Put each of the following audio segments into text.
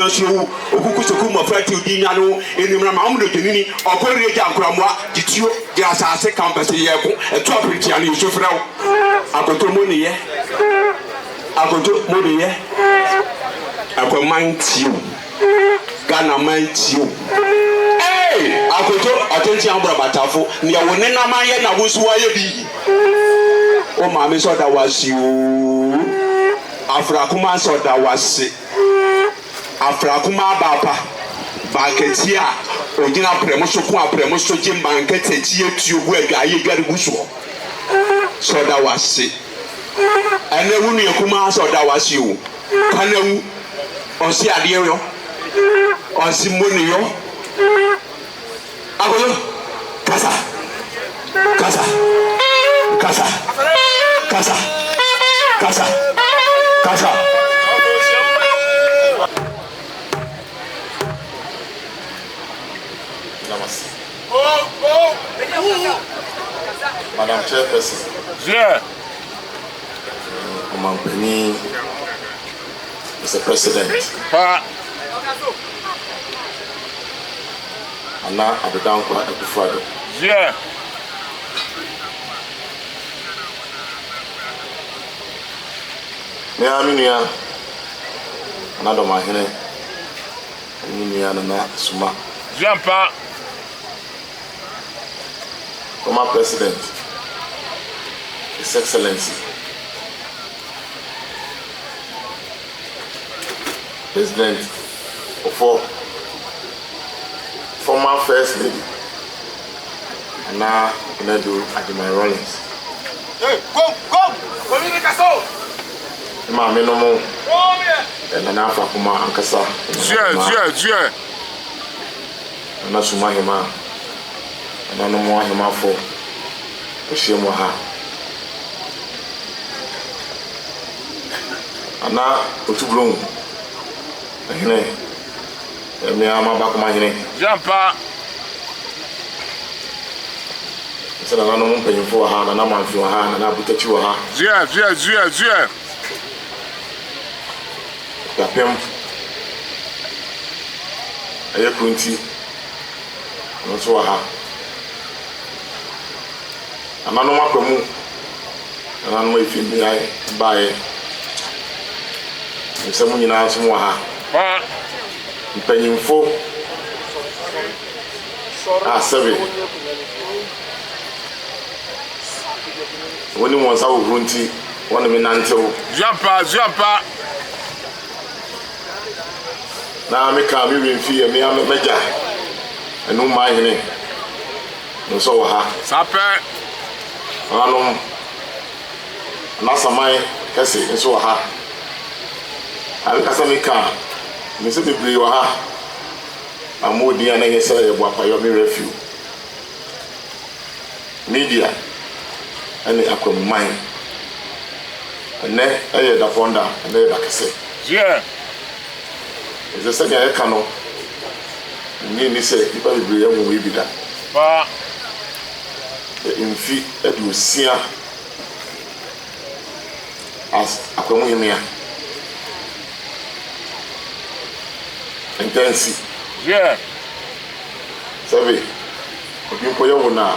so okuku so kuma frati odinya no enimra ma omdo denini okori eja nkramwa titio di asase campus yeko eto apritia no so frɛw akoto mo ne ye akwaman tiu Ghana man tiu akoto attention abra batafo ne wo ne na man ye na wo so waye bi o ma me so da wasi o afra kuma so da wasi afra kuma baba banketi a ogina premoso ko apremoso jim banketi tie tuogu agaye dware guso so da wasi ene wunu yakuma so da wasi o kanawu onsi ade yo onsi moni yo agolo kasa Madam Chairperson. Yeah. Company, Mr. President. Anna Abedankwa Akufo-Addo. Yeah. Me aminia Anado Mahene. Aminia Nana Suma. Jampa. Former President, His Excellency, President of former First Lady, Anna Nedu Adimai Rollins. Hey, go! Ma minomo. Nana Fakuma Ankasa. Yeah. Nana Suma Hima. And I know more him for a shame with her. And now, to bloom. Me, I'm back my name. Jampa. So I don't pay for her, and I'm on your hand, and I put at you. Yeah. The pimp. I couldn't see. Not so her. Anano makomu anano ifimi ai bae nsemu nyina nso ha mpanyimfo sebe woni mo nsa wo nti wona me nantew Jampa na me ka me wimfi me meja enu ma hene nso wo ha Sape. Anum nasamai kese nso ha abi kasa me ka me se bebre wa ha amodi ana yesa e bo apayo me refiu media ani akwamman ene eye da fonda ene da kese Yeah. eze se ya ka no ni se ipa bebre ya wo bi da infi edusia as akwamuhimia intensi Yeah. sabe obi ya wona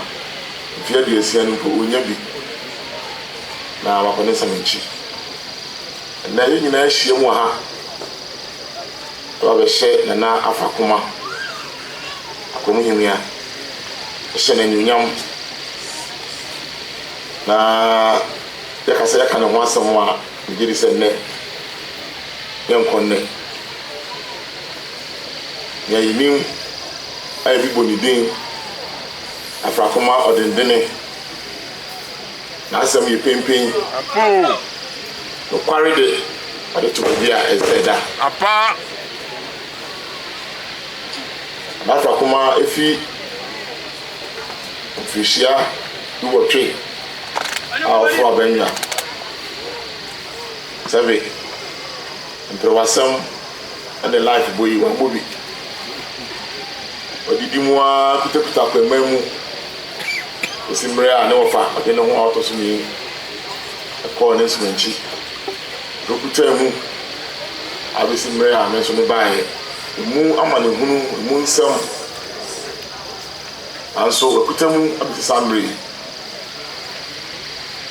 infi edusia no ko onya bi na wakone samanchi na yi nyina ahia mu ha ba she na afakuma akwamuhimia she na nyunyam na yakasa yakana ho asɛm a ngiri sɛ nnɛ yɛnkɔnnɛ yɛyinim a bi bɔ ne din afrakoma ɔdendene na asɛm yɛ pempen nokware de ɔde to baabi a ɛsɛ da Apa. na afrakoma efi mfirihyia duwɔtwe for Abenya. Sabe, improvisation and the life boy one movie. But did you want to put up a memo? The Simbria, no far, I don't know how to see a corner swinchy. Ruputemu, abesi mmerɛ a me so me baeɛ emu ama ne hunu emu nsɛm anso wakuta mu abesi sambre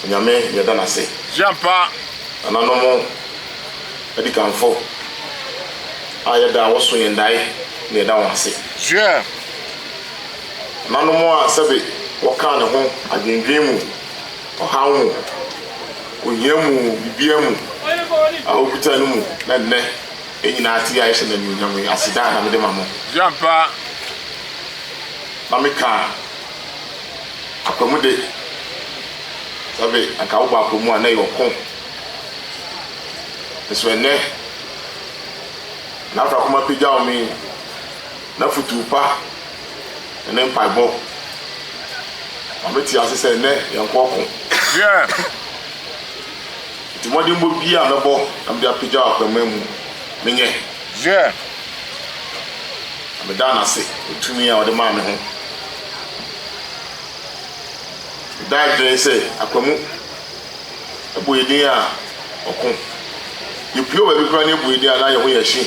nyame yɛda n'ase Jampa. ananom adi kanfo a yɛda wɔso yɛn dae na yɛda wɔn ase Dieu. ananom a sɛbe wɔka ne ho adwendwen mu ɔhaw mu ohia mu bibia mu a wɔkuta no mu na nnɛ ɛnyinaa te a yɛhyɛ n'anuonyam aseda na mede ma mo Jampa. na meka akwamu de sɛbe anka wobɔ akwamu a na yɛ ɔko nso ɛnnɛ na afra koma pagya wo me na futuu pa ɛne mpaebɔ ma mete ase sɛ nnɛ yɛnkɔ ɔko Dieu. nti mmɔden bɔ bi a mɛbɔ na mede apagya wo akwama mu menyɛ Dieu. na meda n'ase ɔtumi a ɔde maa me ho meda adwene sɛ akwamu ɛbɔ yɛ din a ɔko yɛpue baabi koraa ne ɛbɔ yɛ din a na yɛ ho yɛ hye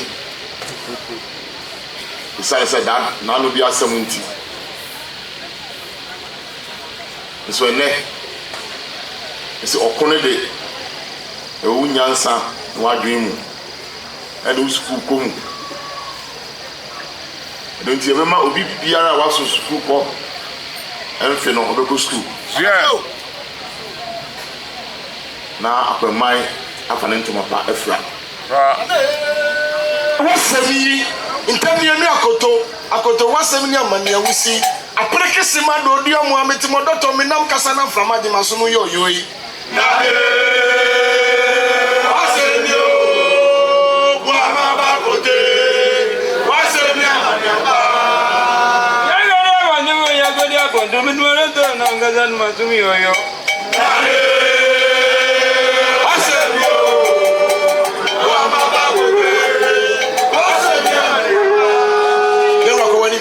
ɛsiane sɛ daa naano bi asɛm nti nso ɛnnɛ ɛsɛ ɔko no de ɛwɔ nyansa na wadwene mu ɛde wo sukuu kɔ mu ɛno nti ɛbɛma obi biara a waso sukuu kɔ ɛmfe no ɔbɛkɔ sukuu Dieu. na akwaman afa ne ntoma pa afira wasɛm yi ntɛmmiɛ ne akoto wasɛm ne amanneɛ wosi apere kese ma do odi amu amete mo dɔtɔ me nam kasa na mframa de maso no yɔ yi na wasɛm yo wa ma ba kote wasɛm ne amanneɛ ba ya wa nyu ya go dia ko do mi no re to na ngaza no maso mi yo wasɛm yo wa ma ba kote wasɛm ne amanneɛ ba ne wa ko wani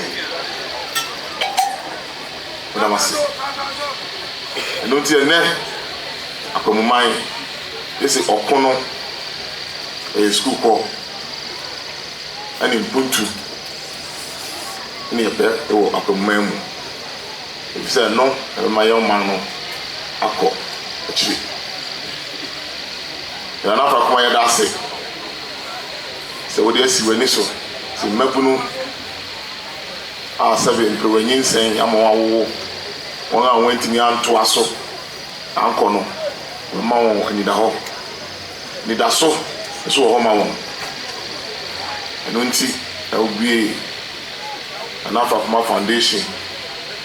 ɔdamase ɛno nti ɛnnɛ akwamuman ɛsɛ ɔko no ɛyɛ sukuu kɔ ɛne mpuntu ne yɛpɛ ɛwɔ akwamuman mu ɛfisɛ ɛno ɛbɛma yɛ ɔman no akɔ akyiri yɛna nafa koma yɛda ase sɛ wode asi w'ani so sɛ mmabunu a sɛbe mpɛwanyi nsɛn ama wawowo wɔn a wɔntumi antoa so ankɔ no wɔma wɔn anida hɔ nida so nso wɔ hɔ ma wɔn ɛno nti na wobue Afrakoma Foundation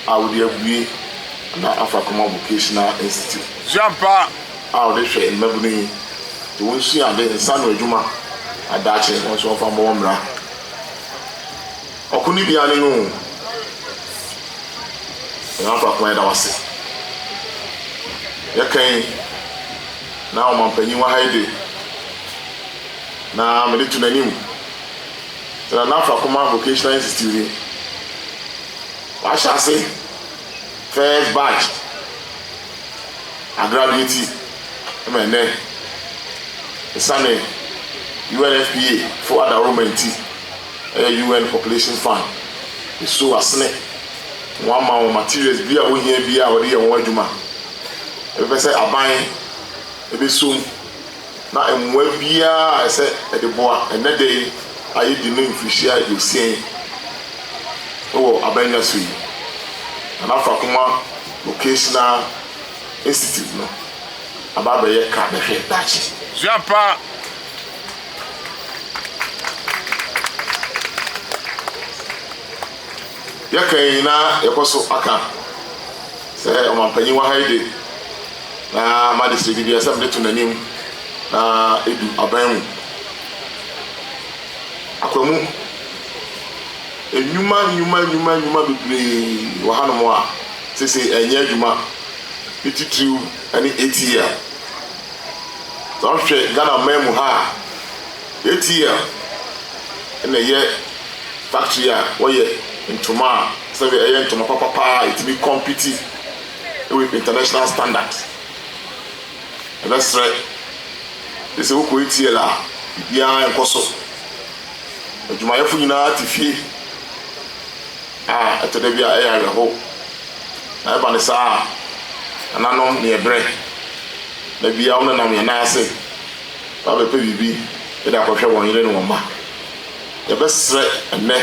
a wode abue na Afrakoma Vocational Institute Jampa. a wode hwɛ mmabunu yi nti wɔnsua ade nsa no adwuma adakye wɔn nso wɔfa mmɔ wɔn mmara ɔko no bia ne no Afrakoma yɛda wase yɛkan na ɔmampanyin wa haide na mede to n'anim sɛ na Afrakoma Vocational Institute wahyɛ ase first batch agraduate ɛma ɛnɛ ɛsane UNFPA for enrollment ɛyɛ UN Population Fund ɛso asene wɔn ama wɔn materials bi a wɔhia bi a wɔde yɛ wɔn adwuma ɛbɛpɛ sɛ aban ɛbɛsom na mmoa biara ɛsɛ ɛde boa ɛnɛ de yi ayɛ di no mfirihyia ɛdiosia ɛwɔ abɛnya so yi na Afrakoma Vocational Institute no aba abɛyɛ ka bɛhwɛ daakye Jampa. yɛkan na yɛkɔ so aka sɛ ɔmampanyin wa haide na madesrɛ bi biara sɛ mede to n'anim na ɛdu aban mu akwamu nnwuma bebree wɔ hanom a sese ɛnyɛ adwuma ne titiriw ne ATL sɛ ɔhwɛ Ghana man mu ha a ATL ɛna ɛyɛ factory a wɔyɛ ntoma a sɛbe ɛyɛ ntoma papapaa ɛtumi compete with international standards ɛbɛsrɛ sɛ wokɔ ATL a biara nkɔ so adwumayɛfo nyinaa te fie ɛtɔda bi a ɛyɛ awerɛho na ɛba ne saa ananom ne yɛbrɛ na bia wo nam yɛnan ase babɛpɛ biribi yɛde akɔhwɛ wɔn yere ne wɔn mma yɛbɛsrɛ ɛnnɛ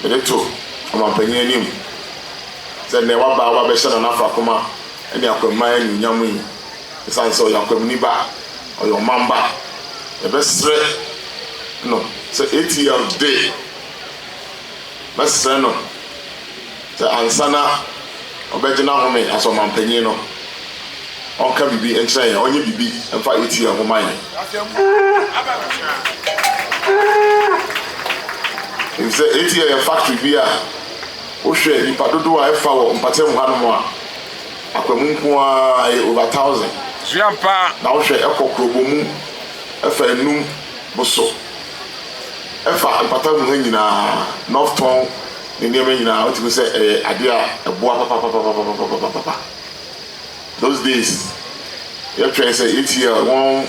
yɛde to ɔmampanyin anim sɛ nnɛ wabaa wabɛhyɛ no n'afrakoma ɛne akwamma anuonyam yi ɛsiane sɛ ɔyɛ akwamni ba ɔyɛ ɔman ba yɛbɛsrɛ no sɛ ATL day bɛsrɛ no sɛ ansa na ɔbɛgyina home asɛ ɔmampanyin no ɔnka bibi nkyerɛ yɛn ɔnyɛ bibi mfa ATL ho ma yɛn sɛ ATL yɛ factory bi a wohwɛ nipa dodoɔ a ɛfa wɔ mpatam hanom a akwamu nko a ɛyɛ over 1,000 na wohwɛ ɛkɔ kurobo mu ɛfa enum boso ɛfa mpatam ha nyinaa Northtown ne nneɛma nyinaa wotumi sɛ ɛyɛ adeɛ a ɛboa papapapapapapapa those days yɛtwɛn sɛ ATL wɔn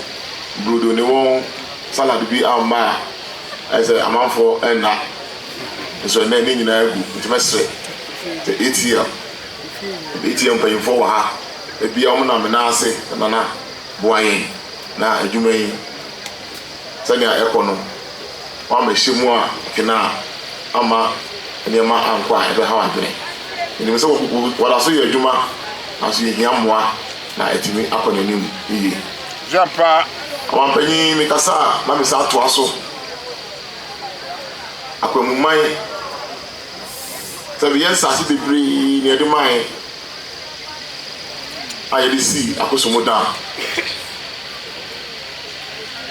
brodo ne wɔn salad bi amma ɛsɛ amanfoɔ ɛnna nso ɛnna ne nyinaa egu ntoma srɛ sɛ ATL mpanyinfoɔ wɔ ha ebi a wɔn nam n'ase nana boa yɛn na adwuma yi sɛnea ɛkɔ no wɔn ama ɛhyɛ mu a kena ama nneɛma ankɔ a ɛbɛha adwene enim sɛ wɔda so yɛ adwuma aso yɛhia mmoa na ɛtumi akɔ n'anim yie ɔmampanyin mekasa a na mesa atoa so akwamuman sɛ bɛyɛ nsase bebree ne yɛde man a yɛde sii akosomo da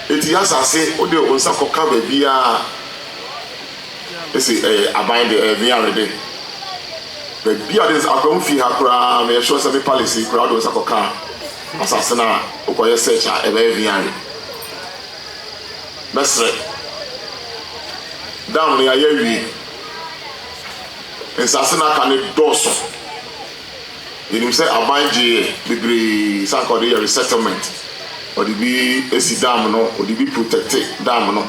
eti asase wode wo nsa kɔka baabi a ɛsɛ ɛyɛ aban de ɛyɛ viarede baabi a de akwamu fie ha koraa na yɛhwɛ sɛ me palace koraa wode wo nsa kɔka asase no a wokɔyɛ search a ɛbɛyɛ viare mɛsrɛ dam no yɛayɛ wie nsase no aka ne dɔɔso yɛnim sɛ aban gye bebree sanka ɔde yɛ resettlement ɔde bi esi dam no ɔde bi protecte dam no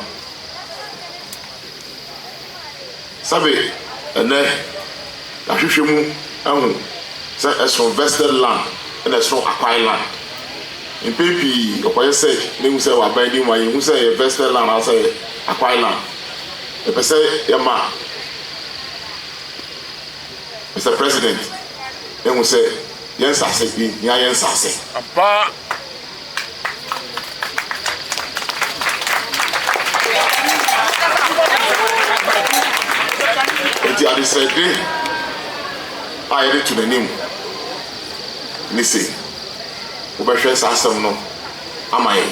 sabe ɛnɛ ahwehwɛ mu ahu sɛ ɛso vested land ɛna ɛso acquired land mpɛ pii ɔkɔyɛ sɛ ne hu sɛ waban di mu a yɛhu sɛ yɛ vested land asɛ acquired land ɛpɛ sɛ yɛma Mr. President ehu sɛ yɛn nsase bi nya yɛn nsase eti adesrɛde a yɛde to n'anim ne se wobɛhwɛ saa asɛm no ama yɛn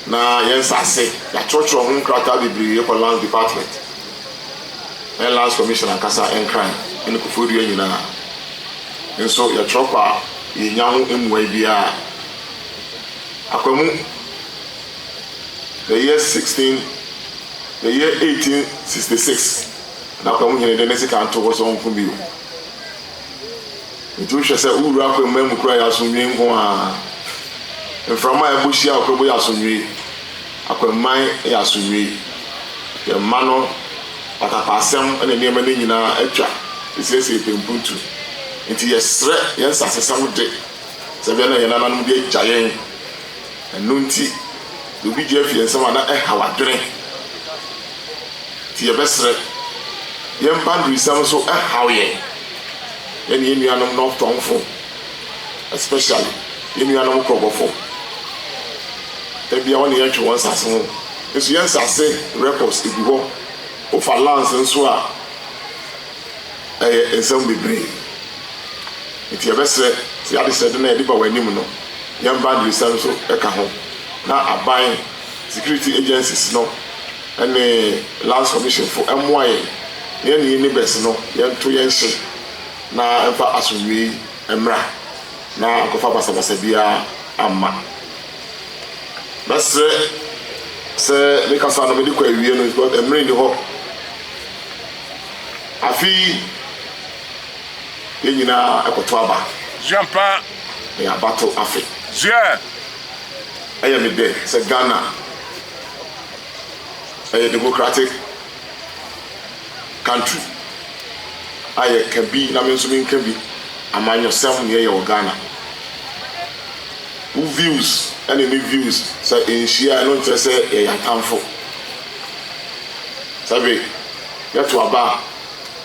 na yɛn nsase yɛatwerɛtwerɛ ho nkrataa bebree yɛkɔ Lands Department ɛne Lands Commission ankasa ɛnkran ɛne Koforidua nyinaa nso yɛtwerɛ kɔ a yɛnya ho mmuae biara akwamu the year 1866 na akwamu hene de ne sika nto hɔ sɛ ɔnko bio nti wohwɛ sɛ wowura akwamu mu kora yɛ asomdwe nko a mframa a ɛbɔhyia akwamu yɛ asomdwe akwaman yɛ asomdwe yɛma no akapasɛm ɛne nneɛma no nyinaa atwa ɛsiesie pempuntu nti yɛsrɛ yɛn nsasesɛm de sɛ bia na yɛn nananom de agya yɛn ɛno nti obi gye afie nsɛm a na ɛha wadwene nti yɛbɛsrɛ yɛn boundary sɛm so ɛhaw yɛn yɛne yɛn nuanom Northtownfo especially yɛn nuanom Krɔbɔfo ebia wɔne yɛntwe wɔn nsase ho nso yɛn nsase records egu hɔ ofa lands nso a ɛyɛ nsɛm bebree nti yɛbɛsrɛ sɛ yɛadesrɛde na yɛde ba w'anim no yɛn boundary sɛm so ɛka ho na aban security agencies no ɛne Lands Commission fo ɛmmoa yɛn yɛne yɛn neighbors no yɛnto yɛn hye na ɛmfa asomdwee mmra na nkɔfa basabasa biara amma bɛsrɛ sɛ ne kasa no mede kɔ awie no mmerɛ ni hɔ afei yɛn nyinaa ɛkɔto aba ɛyɛ abato afe ɛyɛ me dɛ sɛ Ghana a democratic country. I can be, na me nso me can be. Among yourself near your Ghana. Who views any views say in share I don't say a harmful. Sabe, get to a bar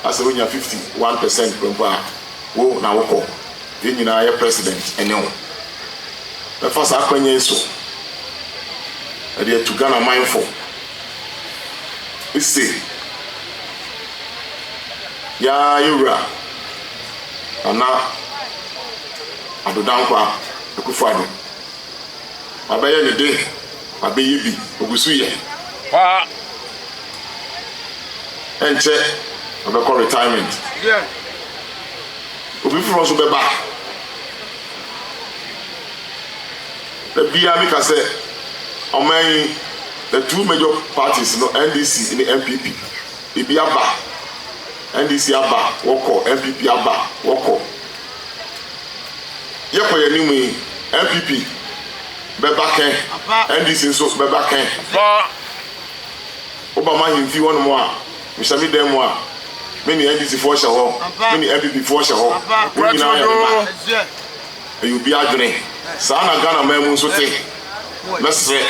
as when you're 51% from bar. Whoa, now walk. Then you know your president and you. The first I can so. And they to Ghana mindful. It's say, yeah, you're right. And now, I do down kwa Akufo-Addo. I buy any day, I buy you be Ogusuye. And check, I call retirement. Yeah. Obi from also be back. The BIA say, among the two major parties, no NDC and the MPP, the BIA. NDC aba woko MPP aba woko yeko yanimi MPP beba ken NDC nso beba ken Obama himfi won mo a misami dem mo a many NDC for sure many MPP for sure we na ya you be adwene saa na Ghana man nso te mesre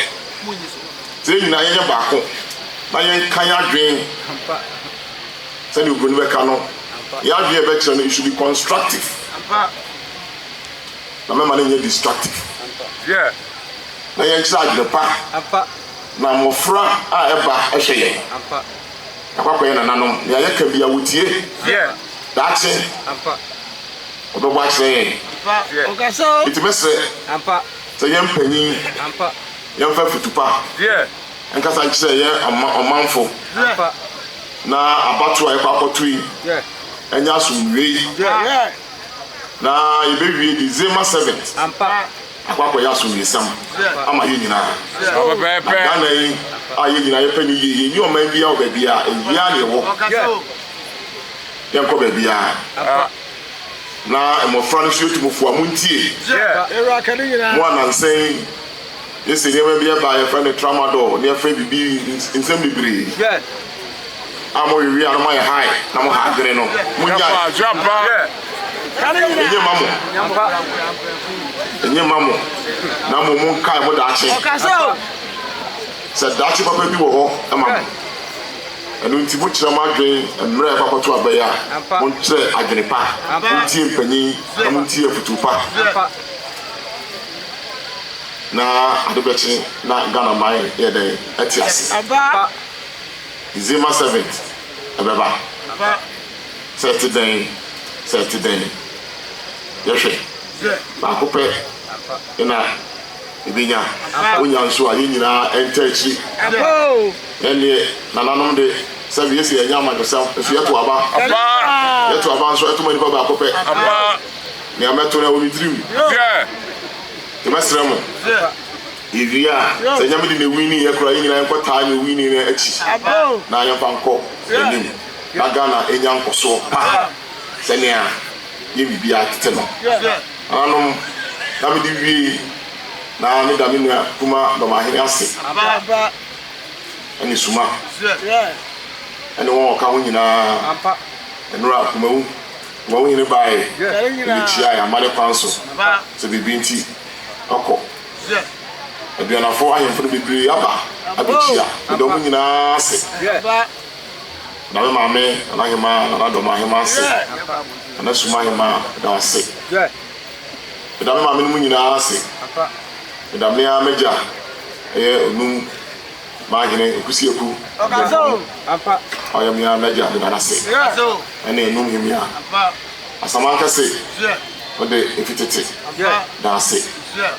te nyina ye ba ko na ye kan adwen Send you go to Kano. You have the election, it should be constructive. Na me man dey destructive. Yeah. Na yen charge the pa. Na mo fra a eba ehwe yen. Akwa yen na nanom. Ya ye ka bia wotie. Yeah. Dache. Odo ba che. Okaso. It messre. Say yen panyin. Yen fa futupa. Yeah. Enka sa che yen amanfo. Na abatu ayi kwakotui enya sumwe na ibewie December 7th akwakọ ya sumwe sam ama ye nyina Ghana yi aye nyina ye pani ye ni o man bia o ba bia ewia ne wo ye nko ba bia na emofra no hyetu mufu amuntie Era kan nyina mo anansen yesi ne ba bia ba ye friend tramadol ne friend bibi nsem bibiri amo wi anu my high na mo ha gre no munya Jumpa. enye mamo na mo mun kai mo daache Okaso. se daache papa bi wo ho ama enu nti mo kira ma adwen mre papa to abaya mo kire adwene pa mo tie mpanyi na mo tie futupa na adobechi na Ghana mai ye dey etias Aba. December 7th ababa Saturday yehwe ba kope ina ibinya onya nso ayi nyina entachi Abo. ene nananom de sabi yesi enya ma dosa efie to aba yeto aba nso eto mani ba kope Aba. ni ameto na omi dream Yeah. temesremo Ivia, senya me di ne wini ye kura nyina enko taa ne wini ne achi. Abo. Na anya fanko enim. Na Ghana enya nkoso pa. Senya ye bibia tete no. Anom na me di wi na me da me nua kuma do ma hene ase. Aba. Ani suma. Yeah. Ani won ka ho nyina. Ampa. Enura kuma wu. Wo hene bae. Kare Ni nyina. chia ya mane kwanso. Aba. Se bibinti. Oko. Yeah. Aduanafo ahemfo no bebre aba abechia do mu nyina ase Aba. na me maame na hema na do ma hema ase na suma hema da ase da me maame no mu nyina ase da me ameja onu ma hene ekusiaku Okaso. Apa. oya me ameja da ase Okaso. ene enum hemia Aba. asaman kase Yeah. ode efitete Yeah. da ase Yeah.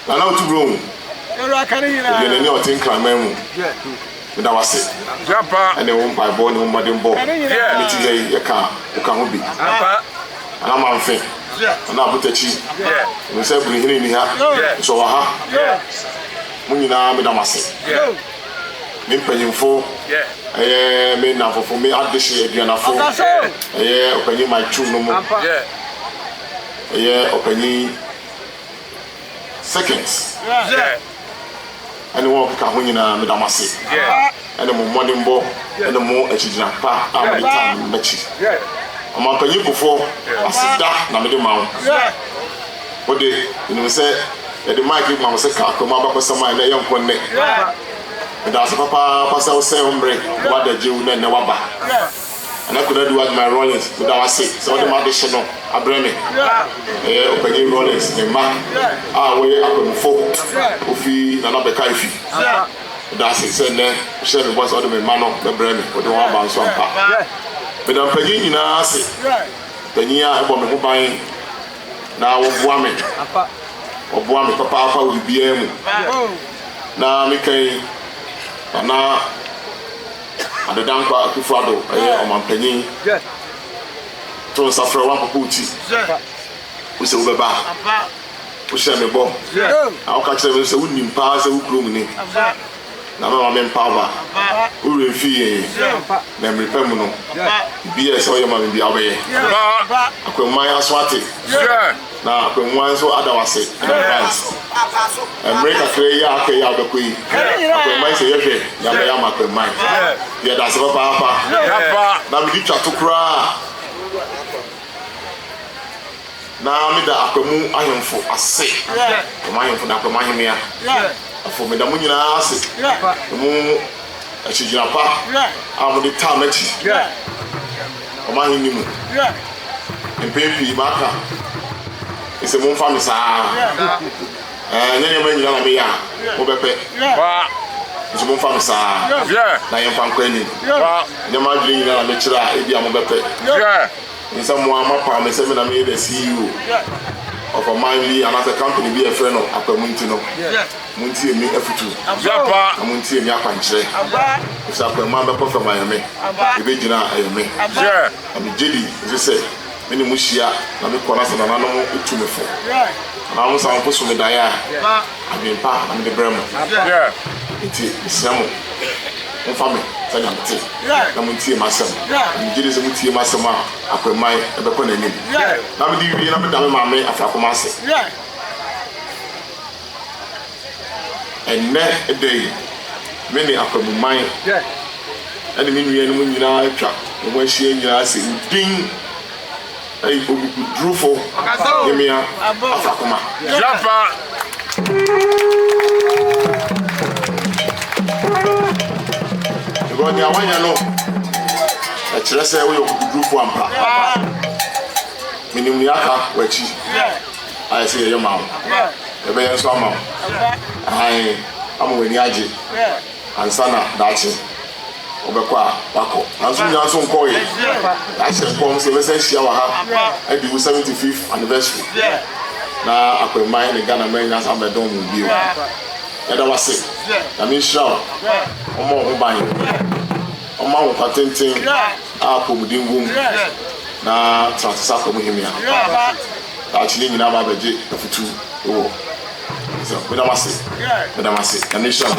na na otubro Era kan nyina. ye ne otin kraman mu Yeah. da wase Jumpa. ene wo mpa bo ne wo madem bo Kare nyina. ne ti ye ka uka ho bi Apa. ana manfe Yeah. ana abutachi Yeah. no se buri hini ni ha Yeah. so wa ha Yeah. mu nyina me da mase Yeah. me mpanyimfo Yeah. me na fofo me adeshi aduanafo Okaso. opanyi my chu no mu Yeah. opanyi seconds Yeah. Yeah. ɛne wɔn keka ho nyinaa medam ase ɛne mo mmɔdemmɔ ɛne mo akyirigyina pa a mede ta m'akyi ɔmampanyin kufoɔ aseda na mede ma wo wode ɛnim sɛ yɛde mic ma wo sɛ ka akɔma abakɔsɛm a ɛnɛ ɛyɛ nkɔ nnɛ meda ase papaapa sɛ wo sɛ wo mmerɛ woadagye wo na ɛnɛ woaba ana kuna do with my Rollins with our sick so the ma de hye no abrɛ me ɔpanyin Rollins ne ma a wɔyɛ akɔmfo ofi na bɛka ifi da se sɛ nɛ hyɛ me boss ɔde me ma no bɛbrɛ me ɔde wɔn aba nso ampa meda mpanyin nyinaa ase panyin a ɛbɔ me ho ban na wɔboa me papaapa wɔ bibiara mu na mekan na adedankwa akufado ɛyɛ ɔmampanyin to nsafrɛ wa papa uti wo sɛ wobɛba wo hyɛ me bɔ a woka kyerɛ me sɛ wonim paa sɛ wo kurom ni na mama me mpa ba wowurɛ mfii na mmerepɛ mu no bia sɛ ɔyɛ ma me bia wobɛyɛ akwamman aso ate na akwamman nso ada wase mmerɛ kakra yi a aka yi a wobɛkɔ yi akwamman sɛ yɛhwɛ yɛabɛyɛ ama akwamman yɛda ase papaapa na mede twa to koraa na meda akwamu ahemfo ase ɔma ahemfo na akwamu ahemea afɔ meda mo nyinaa ase mu akyigyina pa a mode taa m'akyi ɔma ahenni mu mpɛn pii maaka ɛsɛ momfa me saa nyɛ nneɛma nyina na meyɛ a mobɛpɛ nso momfa me saa na yɛmfa nkɔ anim nneɛma adwene nyina na mekyerɛ a ɛbi a mobɛpɛ nsɛ mmoa mapa me sɛ me na meyɛ the CEO of a man bi another company bi ɛfrɛ no akwamunti no muntie mi afutu na muntie mi akwankyerɛ ɛsɛ akwamma bɛkɔ fam ayɛme ɛbɛgyina ayɛme na megyedi nso sɛ mene mu hyia na mekɔ no sɛ nananom ɛtu me fo na mo sa mpo so medaeɛ a adwempa na mede brɛ mo nti mesrɛ mo momfa me sɛ nyamete na montie m'asɛm megyedi sɛ motie m'asɛm a akwamman ɛbɛkɔ n'anim na mede wie na meda me maame afrakoma ase ɛnnɛ ɛda yi me ne akwamman ɛne me nua no mu nyinaa atwa ne ho ahyia nyinaa sɛ din ɛyɛ ogugudurufo yɛmea afrakoma ɛbɛwɔ nea wanyɛ no ɛkyerɛ sɛ woyɛ ogugudurufo ampa menim nea aka w'akyi ayɛ sɛ yɛyɛ ma wo yɛbɛyɛ nso ama wo ama w'ani agye ansa na daakye wobɛkɔ a wakɔ nanso nya nso nkɔɔyɛ ahyɛ nkɔm sɛ yɛbɛsɛ ahyia wɔ ha adi wo 75th anniversary na akwamman ne Ghana man nyasa bɛdɔn mu bio yɛda wase na menhyira wo ɔma wo ho ban ɔma wo kwatenten a apɔmuden wom na transesa akɔmu hemia daakye ne nyinaa ba bɛgye afutu wɔ so medam ase na menhyira wo